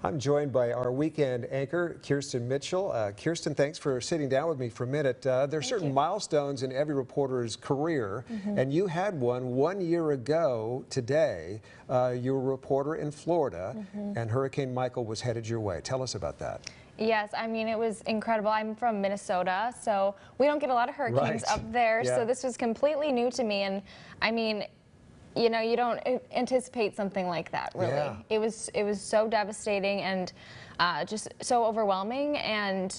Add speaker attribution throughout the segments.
Speaker 1: I'm joined by our weekend anchor, Kirsten Mitchell. Kirsten, thanks for sitting down with me for a minute. There are certain milestones in every reporter's career, and you had one year ago today. You were a reporter in Florida, and Hurricane Michael was headed your way. Tell us about that.
Speaker 2: Yes, I mean, it was incredible. I'm from Minnesota, so we don't get a lot of hurricanes up there, so this was completely new to me, and I mean, you know, you don't anticipate something like that, really.
Speaker 1: Yeah.
Speaker 2: It was so devastating and just so overwhelming, and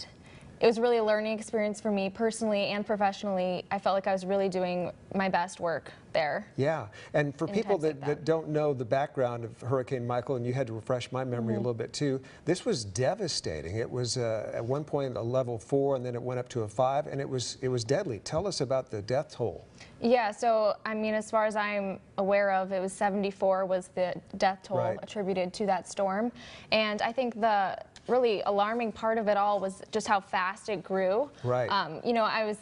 Speaker 2: it was really a learning experience for me personally and professionally. I felt like I was really doing my best work there.
Speaker 1: Yeah, and for people that don't know the background of Hurricane Michael, and you had to refresh my memory a little bit too, this was devastating. It was at one point a level 4, and then it went up to a 5, and it was deadly. Tell us about the death toll.
Speaker 2: Yeah, so I mean, as far as I'm aware of, it was 74 was the death toll attributed to that storm, and I think the really alarming part of it all was just how fast it grew. Right. You know, I was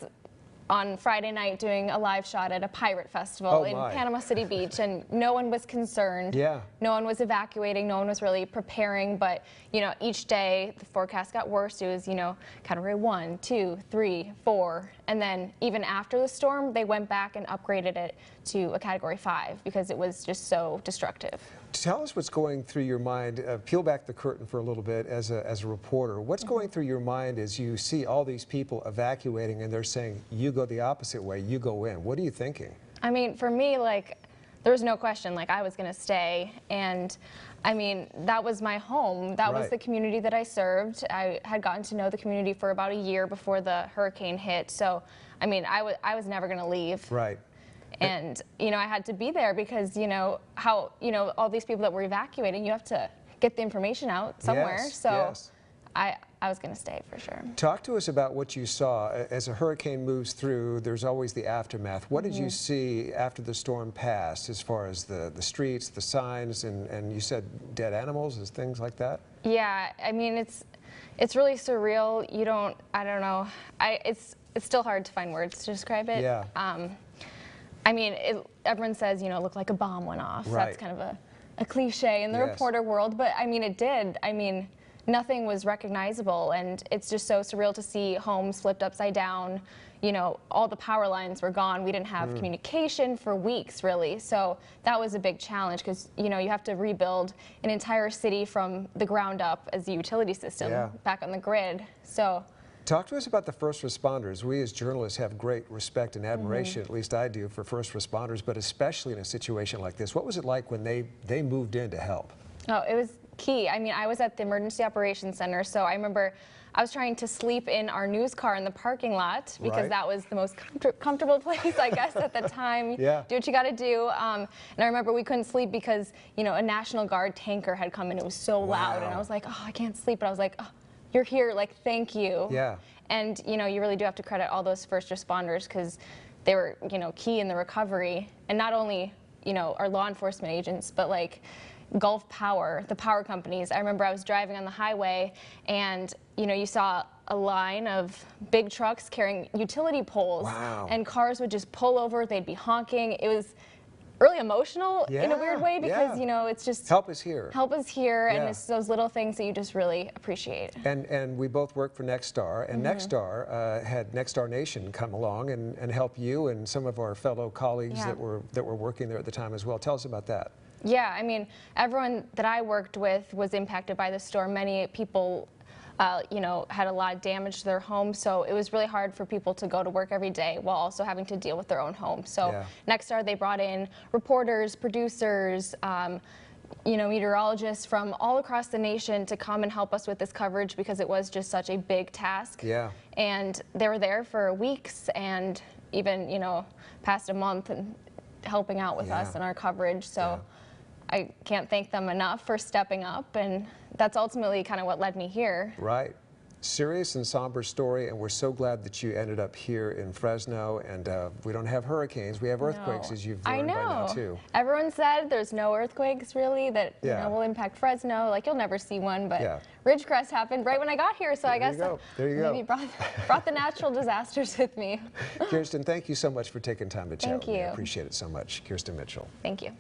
Speaker 2: on Friday night doing a live shot at a pirate festival in Panama City Beach, and no one was concerned. Yeah. No one was evacuating, no one was really preparing, but you know, each day the forecast got worse. It was, you know, category 1, 2, 3, 4, and then even after the storm, they went back and upgraded it to a category 5 because it was just so destructive.
Speaker 1: Tell us what's going through your mind. Peel back the curtain for a little bit as a reporter. What's going through your mind as you see all these people evacuating and they're saying, you go the opposite way, you go in? What are you thinking?
Speaker 2: I mean, for me, like, there was no question, like, I was going to stay. And I mean, that was my home. That was the community that I served. I had gotten to know the community for about a year before the hurricane hit. So, I mean, I was never going to leave. Right. And, you know, I had to be there because, you know, how, you know, all these people that were evacuating, you have to get the information out somewhere. So I was going to stay for sure. Talk
Speaker 1: to us about what you saw. As a hurricane moves through, there's always the aftermath. What did you see after the storm passed as far as the streets, the signs, and you said dead animals and things like that? Yeah, I mean, it's really surreal. I don't know. It's still hard to find words to describe it. Yeah. I mean, everyone says, you know, it looked like a bomb went off. That's kind of a cliche in the reporter world, but I mean, it did. I mean, nothing was recognizable, and it's just so surreal to see homes flipped upside down. You know, all the power lines were gone. We didn't have communication for weeks, really. So that was a big challenge because, you know, you have to rebuild an entire city from the ground up as a utility system back on the grid. So. Talk to us about the first responders. We as journalists have great respect and admiration, at least I do, for first responders, but especially in a situation like this. What was it like when they moved in to help? Oh, it was key. I mean, I was at the Emergency Operations Center, so I remember I was trying to sleep in our news car in the parking lot because that was the most comfortable place, I guess, at the time. Do what you got to do. And I remember we couldn't sleep because, you know, a National Guard tanker had come in. It was so loud, and I was like, oh, I can't sleep. But I was like, oh, you're here, like, thank you. Yeah. And, you know, you really do have to credit all those first responders because they were, you know, key in the recovery. And not only, you know, our law enforcement agents, but like Gulf Power, the power companies. I remember I was driving on the highway and, you know, you saw a line of big trucks carrying utility poles. Wow. And cars would just pull over, they'd be honking. It was really emotional in a weird way because, you know, it's just help is here. Help is here, and it's those little things that you just really appreciate. And we both work for Nexstar, and Nexstar had Nexstar Nation come along and help you and some of our fellow colleagues that were working there at the time as well. Tell us about that. Yeah, I mean, everyone that I worked with was impacted by the storm. Many people you know, had a lot of damage to their homes, so it was really hard for people to go to work every day while also having to deal with their own home. So Nexstar, they brought in reporters, producers, you know, meteorologists from all across the nation to come and help us with this coverage because it was just such a big task. Yeah. And they were there for weeks and even, you know, past a month and helping out with us in our coverage. So I can't thank them enough for stepping up, and that's ultimately kind of what led me here. Right. Serious and somber story, and we're so glad that you ended up here in Fresno, and we don't have hurricanes, we have earthquakes, as you've learned by now too. Everyone said there's no earthquakes really that you know, will impact Fresno, like you'll never see one, but Ridgecrest happened right when I got here, so I guess maybe brought the natural disasters with me. Kirsten, thank you so much for taking time to chat with me. I appreciate it so much. Kirsten Mitchell. Thank you.